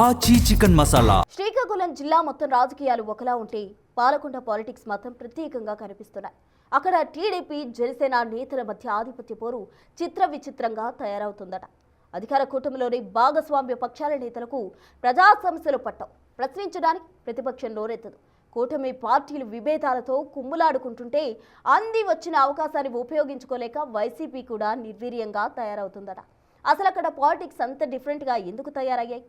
ఆచి చికెన్ మసాలా. శ్రీకాకుళం జిల్లా మొత్తం రాజకీయాలు ఒకలా ఉంటే పాలకొండ పాలిటిక్స్ మాత్రం ప్రత్యేకంగా కనిపిస్తున్నాయి. అక్కడ టీడీపీ జనసేన నేతల మధ్య ఆధిపత్య పోరు చిత్ర విచిత్రంగా తయారవుతుందట. అధికార కూటమిలోని భాగస్వామ్య పక్షాల నేతలకు ప్రజా సమస్యలు పట్టవు, ప్రశ్నించడానికి ప్రతిపక్షం నోరెత్తదు. కూటమి పార్టీలు విభేదాలతో కుమ్ములాడుకుంటుంటే అంది వచ్చిన అవకాశాన్ని ఉపయోగించుకోలేక వైసీపీ కూడా నిర్వీర్యంగా తయారవుతుందట. అసలు అక్కడ పాలిటిక్స్ అంత డిఫరెంట్గా ఎందుకు తయారయ్యాయి?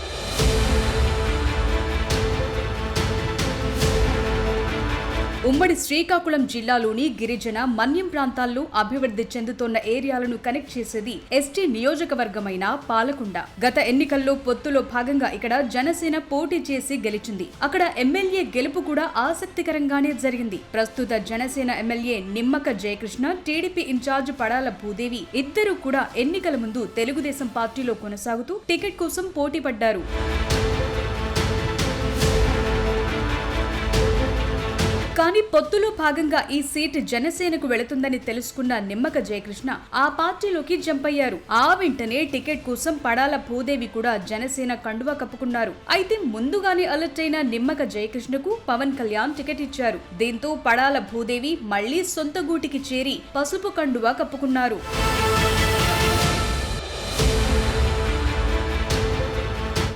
ఉమ్మడి శ్రీకాకుళం జిల్లాలోని గిరిజన మన్యం ప్రాంతాల్లో అభివృద్ధి చెందుతున్న ఏరియాలను కనెక్ట్ చేసేది ఎస్టీ నియోజకవర్గమైన పాలకొండ. గత ఎన్నికల్లో పొత్తులో భాగంగా ఇక్కడ జనసేన పోటీ చేసి గెలిచింది. అక్కడ ఎమ్మెల్యే గెలుపు కూడా ఆసక్తికరంగానే జరిగింది. ప్రస్తుత Janasena MLA Nimmaka Jayakrishna, TDP incharge Padala Bhudevi ఇద్దరు కూడా ఎన్నికల ముందు తెలుగుదేశం పార్టీలో కొనసాగుతూ టికెట్ కోసం పోటీ పడ్డారు. కానీ పొత్తులో భాగంగా ఈ సీట్ జనసేనకు వెళుతుందని తెలుసుకున్న నిమ్మక జయకృష్ణ ఆ పార్టీలోకి జంప్ అయ్యారు. ఆ వెంటనే టికెట్ కోసం పడాల భూదేవి కూడా జనసేన కండువా కప్పుకున్నారు. అయితే ముందుగానే అలర్ట్ అయిన నిమ్మక జయకృష్ణకు పవన్ కళ్యాణ్ టికెట్ ఇచ్చారు. దీంతో పడాల భూదేవి మళ్లీ సొంత గూటికి చేరి పసుపు కండువా కప్పుకున్నారు.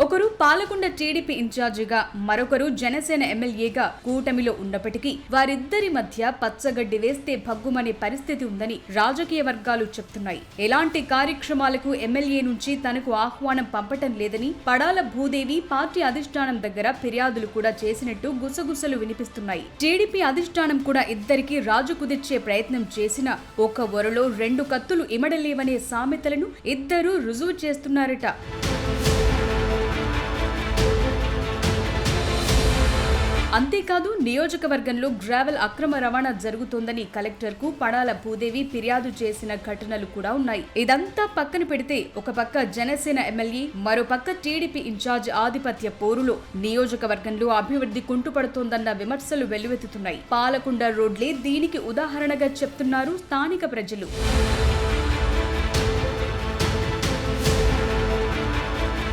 ఒకరు పాలకొండ టీడీపీ ఇన్ఛార్జిగా, మరొకరు జనసేన ఎమ్మెల్యేగా కూటమిలో ఉన్నప్పటికీ వారిద్దరి మధ్య పచ్చగడ్డి వేస్తే భగ్గుమనే పరిస్థితి ఉందని రాజకీయ వర్గాలు చెప్తున్నాయి. ఎలాంటి కార్యక్రమాలకు ఎమ్మెల్యే నుంచి తనకు ఆహ్వానం పంపటం లేదని పడాల భూదేవి పార్టీ అధిష్టానం దగ్గర ఫిర్యాదులు కూడా చేసినట్టు గుసగుసలు వినిపిస్తున్నాయి. టీడీపీ అధిష్టానం కూడా ఇద్దరికి రాజు కుదిర్చే ప్రయత్నం చేసిన ఒక వరలో రెండు కత్తులు ఇమడలేవనే సామెతలను ఇద్దరూ రుజువు చేస్తున్నారట. అంతేకాదు, నియోజకవర్గంలో గ్రావెల్ అక్రమ రవాణా జరుగుతోందని కలెక్టర్కు పడాల భూదేవి ఫిర్యాదు చేసిన ఘటనలు కూడా ఉన్నాయి. ఇదంతా పక్కన పెడితే ఒక పక్క జనసేన ఎమ్మెల్యే, మరో పక్క టీడీపీ ఇన్ఛార్జ్ ఆధిపత్య పోరులో నియోజకవర్గంలో అభివృద్ధి కుంటుపడుతోందన్న విమర్శలు వెల్లువెత్తుతున్నాయి. పాలకొండ రోడ్లే దీనికి ఉదాహరణగా చెప్తున్నారు స్థానిక ప్రజలు.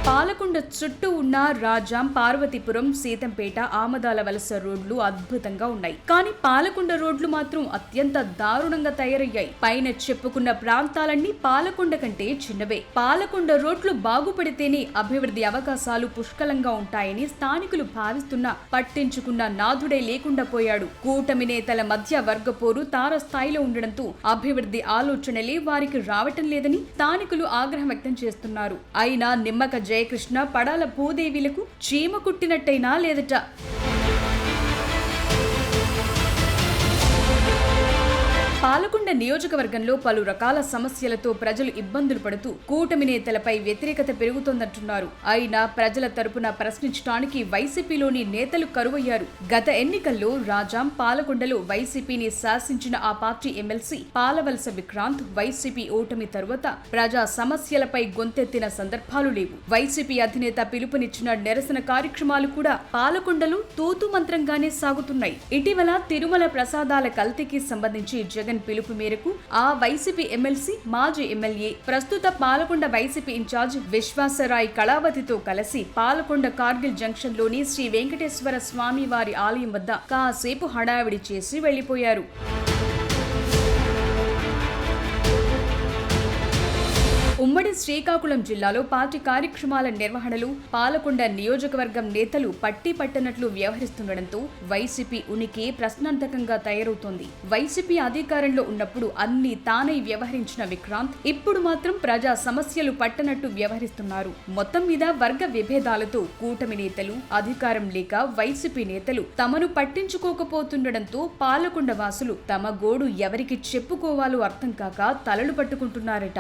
పాలకొండ చుట్టూ ఉన్న రాజాం, పార్వతీపురం, సీతంపేట, ఆమదాల వలస రోడ్లు అద్భుతంగా ఉన్నాయి. కానీ పాలకొండ రోడ్లు మాత్రం అత్యంత దారుణంగా తయారయ్యాయి. పైన చెప్పుకున్న ప్రాంతాలన్నీ పాలకొండ కంటే చిన్నవే. పాలకొండ రోడ్లు బాగుపడితేనే అభివృద్ధి అవకాశాలు పుష్కలంగా ఉంటాయని స్థానికులు భావిస్తున్నా పట్టించుకున్న నాథుడే లేకుండా పోయాడు. కూటమి నేతల మధ్య వర్గపోరు తారస్థాయిలో ఉండడంతో అభివృద్ధి ఆలోచనలే వారికి రావటం లేదని స్థానికులు ఆగ్రహం వ్యక్తం చేస్తున్నారు. అయినా నిమ్మక జయకృష్ణ, పడాల భూదేవిలకు చీమ కుట్టినట్టయినా లేదట. పాలకొండ నియోజకవర్గంలో పలు రకాల సమస్యలతో ప్రజలు ఇబ్బందులు పడుతూ కూటమి నేతలపై వ్యతిరేకత పెరుగుతోందంటున్నారు. అయినా ప్రజల తరపున ప్రశ్నించడానికి వైసీపీలోని నేతలు కరువయ్యారు. గత ఎన్నికల్లో రాజాం, పాలకొండలో వైసీపీని శాసించిన ఆ party MLC Palavalasa Vikrant YCP ఓటమి తరువాత ప్రజా సమస్యలపై గొంతెత్తిన సందర్భాలు లేవు. వైసీపీ అధినేత పిలుపునిచ్చిన నిరసన కార్యక్రమాలు కూడా పాలకొండలో తూతు మంత్రంగానే సాగుతున్నాయి. ఇటీవల తిరుమల ప్రసాదాల కల్తీకి సంబంధించి జగన్ పిలుపు మేరకు ఆ వైసీపీ ఎమ్మెల్సీ, మాజీ ఎమ్మెల్యే, ప్రస్తుత పాలకొండ వైసీపీ ఇన్ఛార్జ్ విశ్వాసరాయ్ కళావతితో కలిసి పాలకొండ కార్గిల్ జంక్షన్ లోని శ్రీ వెంకటేశ్వర స్వామి వారి ఆలయం వద్ద కాసేపు హడావిడి చేసి వెళ్లిపోయారు. ఉమ్మడి శ్రీకాకుళం జిల్లాలో పార్టీ కార్యక్రమాల నిర్వహణలు పాలకొండ నియోజకవర్గం నేతలు పట్టి పట్టనట్లు వ్యవహరిస్తుండటంతో వైసీపీ ఉనికి ప్రశ్నార్థకంగా తయారవుతోంది. వైసీపీ అధికారంలో ఉన్నప్పుడు అన్ని తానై వ్యవహరించిన విక్రాంత్ ఇప్పుడు మాత్రం ప్రజా సమస్యలు పట్టనట్టు వ్యవహరిస్తున్నారు. మొత్తం మీద వర్గ విభేదాలతో కూటమి నేతలు, అధికారం లేక వైసీపీ నేతలు తమను పట్టించుకోకపోతుండటంతో పాలకొండ వాసులు తమ గోడు ఎవరికి చెప్పుకోవాలో అర్థం కాక తలలు పట్టుకుంటున్నారట.